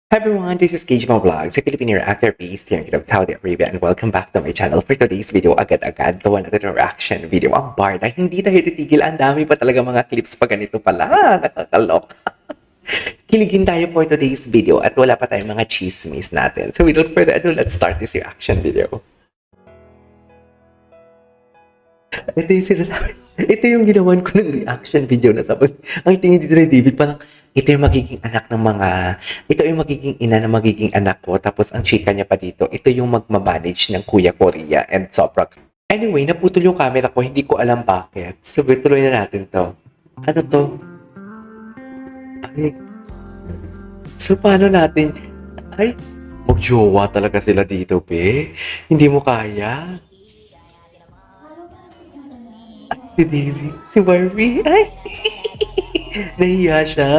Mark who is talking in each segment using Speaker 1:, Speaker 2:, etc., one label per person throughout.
Speaker 1: Hi everyone, this is Gage Vlog, sa Filipino reactor based here in Saudi Arabia, and welcome back to my channel. For today's video, agad-agad gawa natin ng reaction video. Ang Barda, hindi tayo titigil. Ang dami pa talaga mga clips pa ganito pala. Nakakalok. Kiligin tayo for today's video at wala pa tayong mga chismis natin. So without further ado, let's start this reaction video. Ito yung sinasabi. Ito yung ginawan ko ng reaction video na sabi. Ang tingin dito ni David, parang ito yung magiging anak ng mga, ito yung magiging ina na magiging anak ko. Tapos ang chika niya pa dito, ito yung magmamanage ng Kuya Korea and Sopra. Anyway, naputol yung camera ko, hindi ko alam bakit. So tuloy na natin to. Ano to? Ay. So paano natin? Ay, magjowa talaga sila dito, be. Hindi mo kaya? Si David, si Barbie. Ay! Nahiya siya.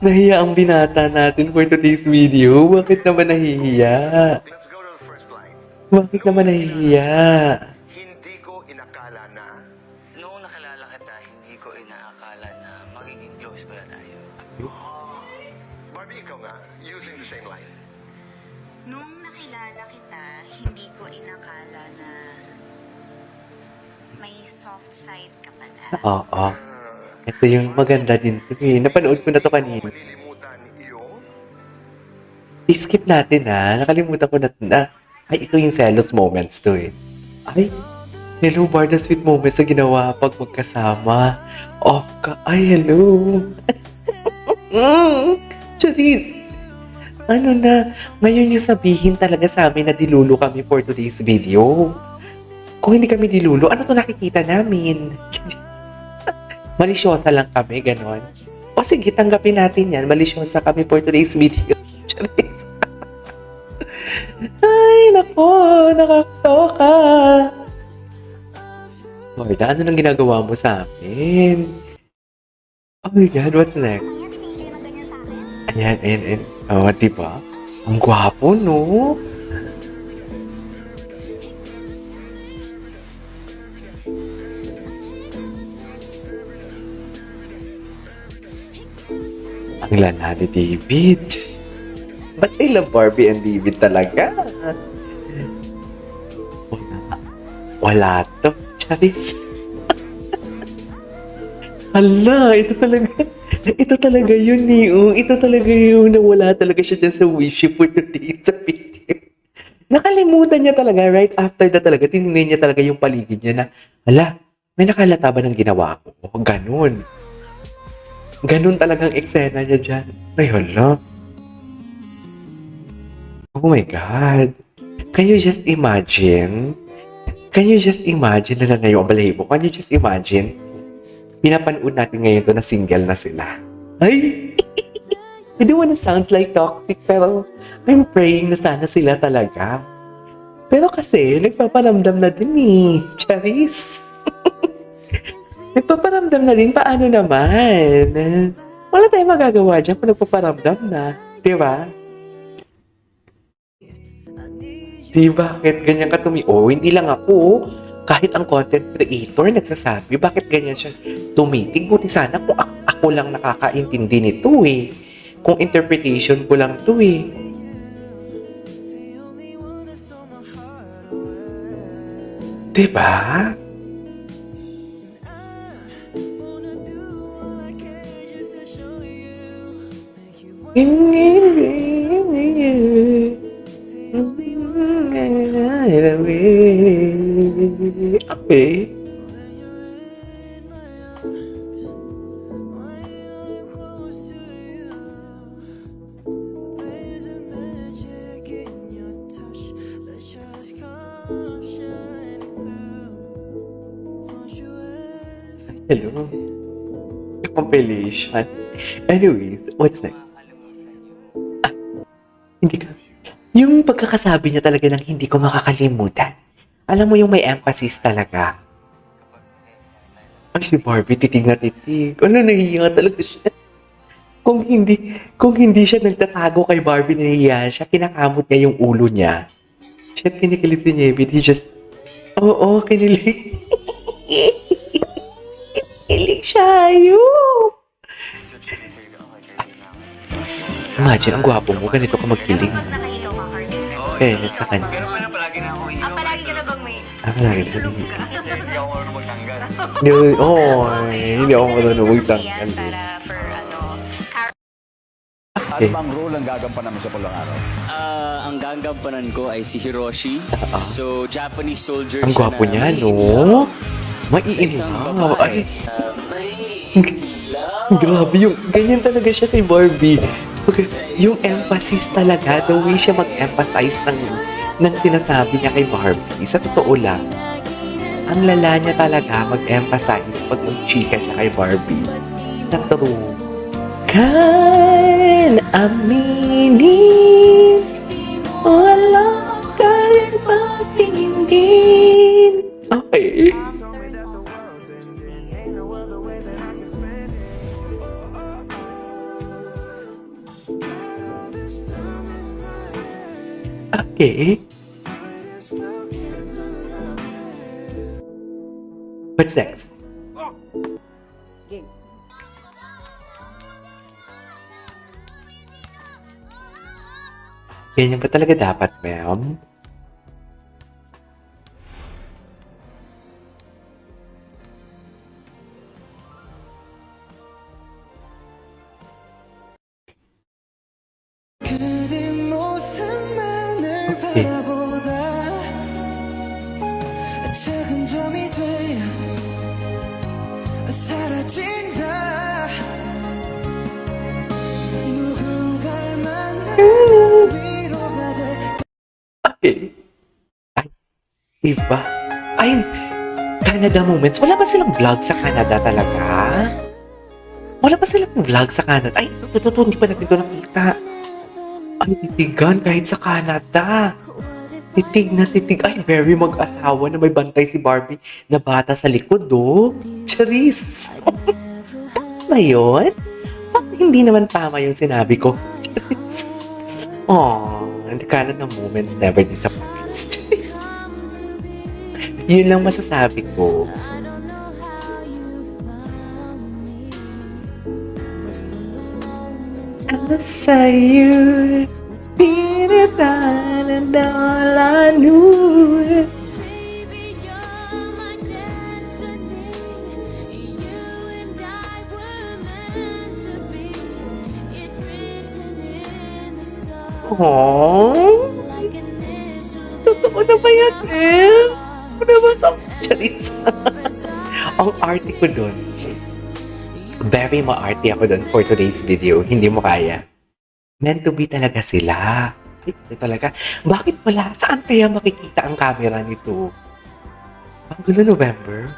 Speaker 1: Nahiya ang binata natin for today's video. Bakit naman nahihiya?
Speaker 2: Let's go to the first line.
Speaker 1: Bakit naman nahihiya?
Speaker 2: Hindi ko inakala na
Speaker 3: Noong nakilala kita, hindi ko inaakala na magiging close pala tayo.
Speaker 2: Barbie, ikaw nga, using the same line.
Speaker 4: Nung nakilala kita, hindi ko inakala na may soft side ka pala.
Speaker 1: Oo. Ito yung maganda din to eh. Napanood ko na to kanina.
Speaker 2: Malilimutan yung
Speaker 1: I-skip natin ha. Nakalimutan ko na. Ay, ito yung selos moments to eh. Ay, hello Barda, sweet moments na ginawa pag magkasama. Off ka. Ay, hello. Charis. Ano na, ngayon yung sabihin talaga sa amin na dilulo kami for today's video. Kung hindi kami dilulo, ano to nakikita namin? Malisyosa lang kami, ganon. O sige, tanggapin natin yan. Malisyosa kami for today's video. Charis. Ay, nako, nakakatoka. Lord, ano nang ginagawa mo sa amin? Oh my God, what's next? Ayan, ayan, ayan. Oh, diba? Ang gwapo, no? Ang lala ni David. Ba't I love Barbie and David talaga? Wala to. Charis. Hala, ito talaga yun eh. Oh. Ito talaga yun na wala talaga siya dyan sa wish for today sa video. Nakalimutan niya talaga right after that talaga. Tinignan niya talaga yung paligid niya na, hala, may nakalata ba ng ginawa ko? Ganun. Ganun talagang eksena niya dyan. Ay, hala. Oh my God. Can you just imagine? Can you just imagine na ngayon ang balahibo? Can you just imagine? Pinapanood natin ngayon to na single na sila. Ay! I don't wanna sounds like toxic, pero I'm praying na sana sila talaga. Pero kasi, nagpaparamdam na din eh. Charis. Nagpaparamdam na din, paano naman? Wala tayong magagawa dyan kung nagpaparamdam na. Di ba? Di bakit ganyan ka Oh, hindi lang ako. Kahit ang content creator nagsasabi, bakit ganyan siya tumitig? Buti sana kung ako lang nakakaintindi nito eh. Kung interpretation ko lang to eh. Di ba? Okay. Hello. Compilation. Anyways, what's next? Hindi ka. Yung pagkakasabi niya talaga ng hindi ko makakalimutan. Alam mo yung may emphasis talaga. Ay, si Barbie, titig na titig. Ano, nahihiya talaga siya. Kung hindi siya nagtatago kay Barbie, nahihiya siya. Kinakamot niya yung ulo niya. Siya kinikilig si David. He just, oo, kinilig. Kinilig siya, ayun. Imagine, ang gwapo mo, ganito ka magkiling.
Speaker 4: Pero pag nakahigaw ka, Carlin.
Speaker 1: Fairness sa kanya.
Speaker 3: Pero pala palagi na ako
Speaker 4: Ah, palagi ka na bang may
Speaker 1: Lagi ka
Speaker 4: tulog ka?
Speaker 3: Hindi ako marunong magtanggal.
Speaker 1: Hindi ako marunong
Speaker 4: Yan
Speaker 1: magtanggal.
Speaker 4: para for
Speaker 5: Ano bang role ang gagampanan mo sa pulang araw?
Speaker 6: Ang gagampanan ko ay si Hiroshi. So, Japanese soldier
Speaker 1: Ang
Speaker 6: siya
Speaker 1: gwapo
Speaker 6: na
Speaker 1: niya,
Speaker 6: may
Speaker 1: no?
Speaker 6: sa isang
Speaker 1: Maiilaw.
Speaker 6: babae.
Speaker 1: Ay,
Speaker 6: May
Speaker 1: grabe yung, ganyan talaga siya kay Barbie. Okay, yung emphasis talaga, the way siya mag-emphasize ng sinasabi niya kay Barbie. Sa totoo lang, ang lala niya talaga mag-emphasize pag mag-chika siya kay Barbie. Sa true. Kan aminin, wala ka rin patingin. Okay. Okay. What's next? Ganyan ba talaga dapat, ma'am? Okay.
Speaker 7: 작은 점이 되어 사라진다 누군가를 만나 위로가 될
Speaker 1: Okay. Ay, iba. Ay, Canada moments. Wala ba silang vlog sa Canada talaga? Wala ba silang vlog sa Canada? Ay, ito, hindi pa natin ito nakita. Ay, titigan kahit sa Canada. Titig na titig. Ay, very mag-asawa na may bantay si Barbie na bata sa likod, oh. Charis. Tama yun? Bakit hindi naman tama yung sinabi ko? Charis. Aww, the Canada moments never disappoints. Charis. Yun lang masasabi ko. Ano sa'yo? Pinatan na all I knew.
Speaker 8: Baby, you're my destiny. You and I were meant to be. It's written in the stars.
Speaker 1: Aww.
Speaker 8: Like an initial
Speaker 1: Totoo na ba yan, eh? Ano ba ito? Charis. Ang arte ko dun. Very ma-arte ako dun for today's video. Hindi mo kaya. Meant to be talaga sila. Ito talaga. Bakit wala? Saan kaya makikita ang camera nito? Ang gulo November.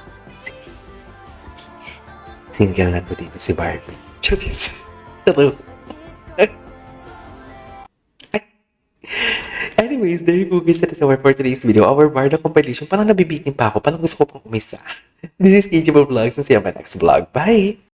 Speaker 1: Single na to dito si Barbie. Charis. True. Anyways, there you go guys. That is our for today's video. Our Barda compilation. Parang nabibitin pa ako. Parang gusto ko pang umisa. This is KJ Vlogs. And see you on my next vlog. Bye!